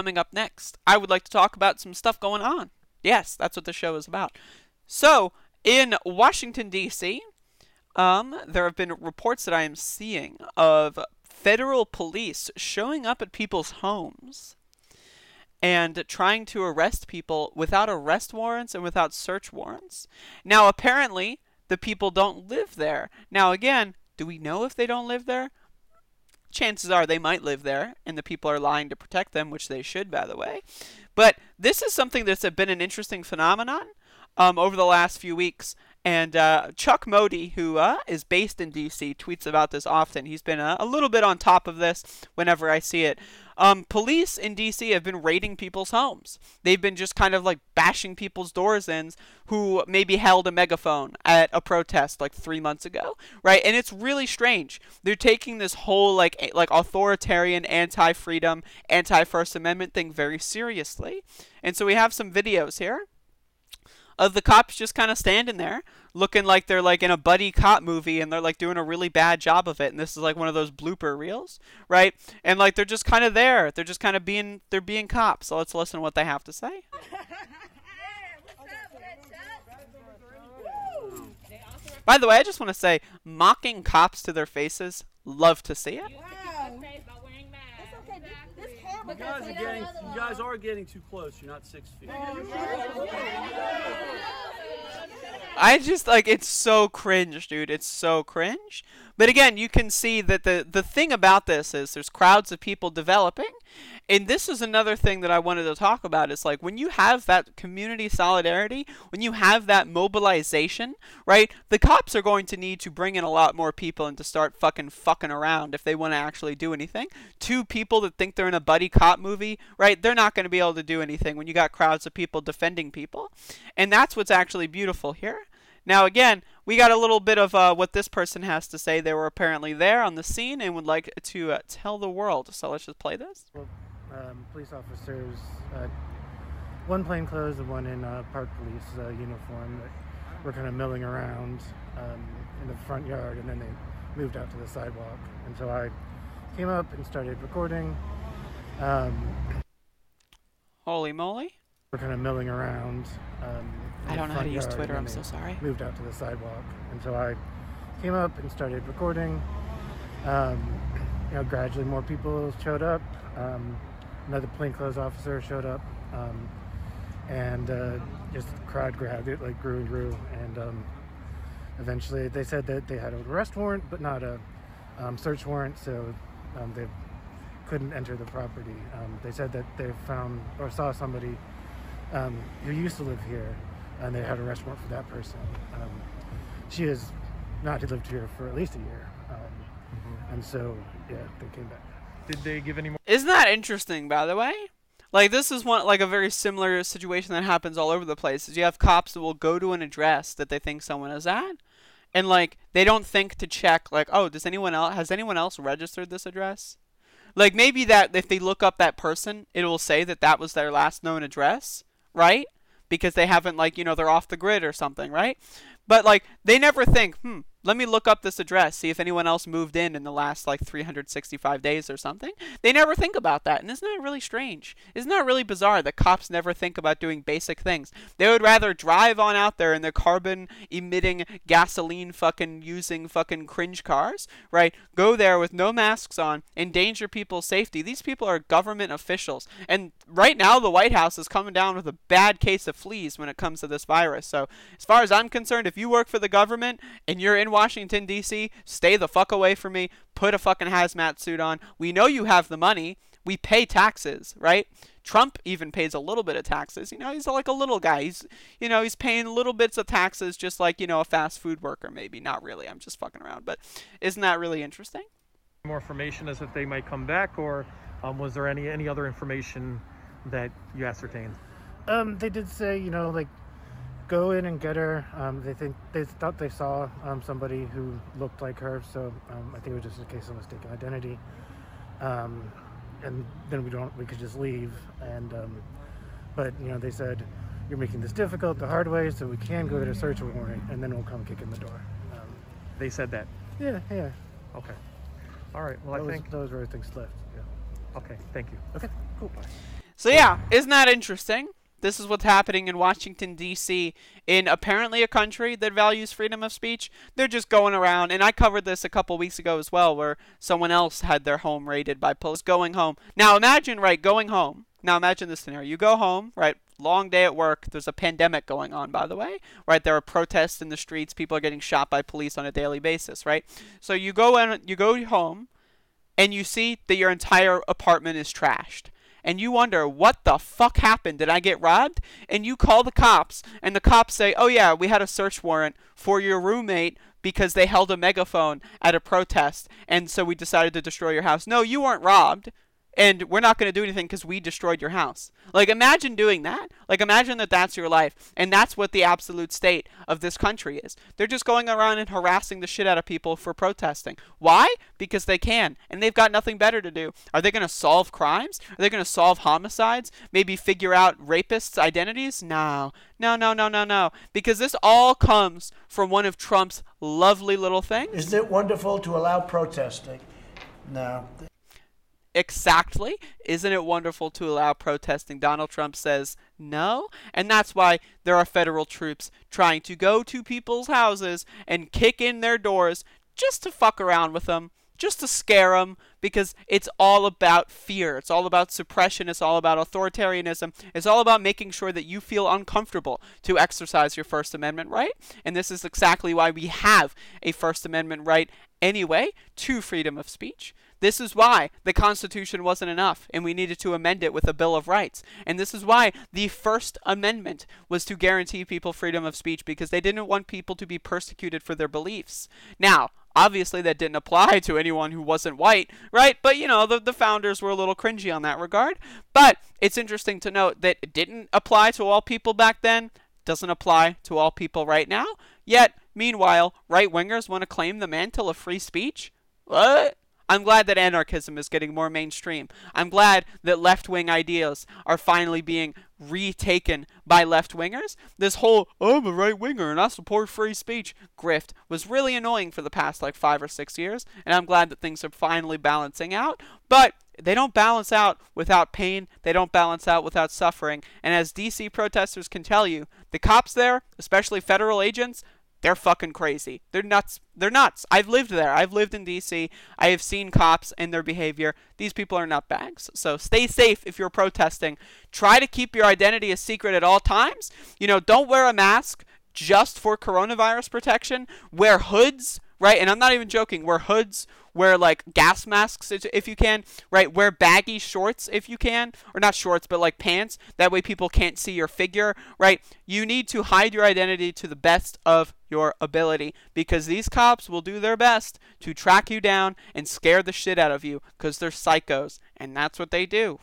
coming up next, I would like to talk about some stuff going on. Yes, that's what the show is about. So, in Washington, D.C., there have been reports that I am seeing of federal police showing up at people's homes and trying to arrest people without arrest warrants and without search warrants. Now, apparently, the people don't live there. Now, again, do we know if they don't live there? Chances are they might live there, and the people are lying to protect them, which they should, by the way. But this is something that's been an interesting phenomenon over the last few weeks. And Chuck Modi, who is based in D.C., tweets about this often. He's been a little bit on top of this whenever I see it. Police in D.C. have been raiding people's homes. They've been just kind of like bashing people's doors in who maybe held a megaphone at a protest like 3 months ago, right? And it's really strange. They're taking this whole like authoritarian, anti-freedom, anti-First Amendment thing very seriously. And so we have some videos here of the cops just kind of standing there looking like they're like in a buddy cop movie and they're like doing a really bad job of it, and this is like one of those blooper reels, right? And like they're just kind of there, they're just kind of being cops. So let's listen to what they have to say. By the way, I just want to say, mocking cops to their faces, love to see it. You guys are getting too close. You're not 6 feet. I just like, it's so cringe, dude. It's so cringe. But again, you can see that the thing about this is there's crowds of people developing. And this is another thing that I wanted to talk about. Is like when you have that community solidarity, when you have that mobilization, right? The cops are going to need to bring in a lot more people and to start fucking around if they want to actually do anything. Two people that think they're in a buddy cop movie, right? They're not going to be able to do anything when you got crowds of people defending people. And that's what's actually beautiful here. Now, again, we got a little bit of what this person has to say. They were apparently there on the scene and would like to tell the world. So let's just play this. Well, police officers, one plainclothes and one in park police uniform, that were kind of milling around in the front yard, and then they moved out to the sidewalk. And so I came up and started recording. Holy moly. We're kind of milling around. I don't know how to use Twitter, I'm so sorry. Moved out to the sidewalk. And so I came up and started recording. Gradually more people showed up. Another plainclothes officer showed up. And just the crowd grabbed it, like grew and grew. And eventually they said that they had an arrest warrant, but not a search warrant, so they couldn't enter the property. They said that they found or saw somebody who used to live here, and they had an arrest warrant for that person. She has not lived here for at least a year. And so, yeah, they came back. Did they give any more? Isn't that interesting, by the way? Like, this is one, like a very similar situation that happens all over the place. Is you have cops that will go to an address that they think someone is at, and like they don't think to check, like, oh, has anyone else registered this address? Like, maybe that if they look up that person, it will say that that was their last known address, right? Because they haven't, like, they're off the grid or something, right? But, like, they never think, let me look up this address, see if anyone else moved in the last, like, 365 days or something. They never think about that, and isn't that really strange? Isn't that really bizarre that cops never think about doing basic things? They would rather drive on out there in their carbon-emitting, gasoline using cringe cars, right? Go there with no masks on, endanger people's safety. These people are government officials, and right now the White House is coming down with a bad case of fleas when it comes to this virus. So, as far as I'm concerned, if you work for the government and you're in Washington, D.C., stay the fuck away from me. Put a fucking hazmat suit on. We know you have the money. We pay taxes, right? Trump even pays a little bit of taxes. He's like a little guy. He's paying little bits of taxes just like, a fast food worker maybe. Not really. I'm just fucking around. But isn't that really interesting? More information as if they might come back, or was there any other information that you ascertained? They did say, go in and get her. They thought they saw somebody who looked like her, so I think it was just a case of mistaken identity. And then we could just leave. And but they said, you're making this difficult the hard way, so we can go get a search warrant, and then we'll come kick in the door. They said that? Yeah. Okay. All right. Well, I think those were things left. Yeah. Okay. Thank you. Okay. Cool. Bye. So yeah, isn't that interesting? This is what's happening in Washington, D.C., in apparently a country that values freedom of speech. They're just going around, and I covered this a couple weeks ago as well, where someone else had their home raided by police going home. Now imagine, right, going home. Now imagine this scenario. You go home, right, long day at work. There's a pandemic going on, by the way, right? There are protests in the streets. People are getting shot by police on a daily basis, right? So you go home, and you see that your entire apartment is trashed. And you wonder, what the fuck happened? Did I get robbed? And you call the cops, and the cops say, oh yeah, we had a search warrant for your roommate because they held a megaphone at a protest, and so we decided to destroy your house. No, you weren't robbed. And we're not going to do anything because we destroyed your house. Like, imagine doing that. Like, imagine that that's your life. And that's what the absolute state of this country is. They're just going around and harassing the shit out of people for protesting. Why? Because they can. And they've got nothing better to do. Are they going to solve crimes? Are they going to solve homicides? Maybe figure out rapists' identities? No. No, no, no, no, no. Because this all comes from one of Trump's lovely little things. Isn't it wonderful to allow protesting? No. Exactly. Isn't it wonderful to allow protesting? Donald Trump says no. And that's why there are federal troops trying to go to people's houses and kick in their doors just to fuck around with them, just to scare them, because it's all about fear. It's all about suppression. It's all about authoritarianism. It's all about making sure that you feel uncomfortable to exercise your First Amendment right. And this is exactly why we have a First Amendment right anyway to freedom of speech. This is why the Constitution wasn't enough, and we needed to amend it with a Bill of Rights. And this is why the First Amendment was to guarantee people freedom of speech, because they didn't want people to be persecuted for their beliefs. Now, obviously that didn't apply to anyone who wasn't white, right? But, you know, the founders were a little cringy on that regard. But it's interesting to note that it didn't apply to all people back then, doesn't apply to all people right now. Yet, meanwhile, right-wingers want to claim the mantle of free speech? What? I'm glad that anarchism is getting more mainstream. I'm glad that left-wing ideas are finally being retaken by left-wingers. This whole, I'm a right-winger and I support free speech grift was really annoying for the past 5 or 6 years, and I'm glad that things are finally balancing out. But they don't balance out without pain. They don't balance out without suffering. And as DC protesters can tell you, the cops there, especially federal agents, they're fucking crazy. They're nuts. They're nuts. I've lived there. I've lived in D.C. I have seen cops and their behavior. These people are nutbags. So stay safe if you're protesting. Try to keep your identity a secret at all times. You know, don't wear a mask just for coronavirus protection. Wear hoods, right? And I'm not even joking. Wear hoods. Wear gas masks if you can, right? Wear baggy shorts if you can, or not shorts, but pants. That way people can't see your figure, right? You need to hide your identity to the best of your ability, because these cops will do their best to track you down and scare the shit out of you, because they're psychos, and that's what they do.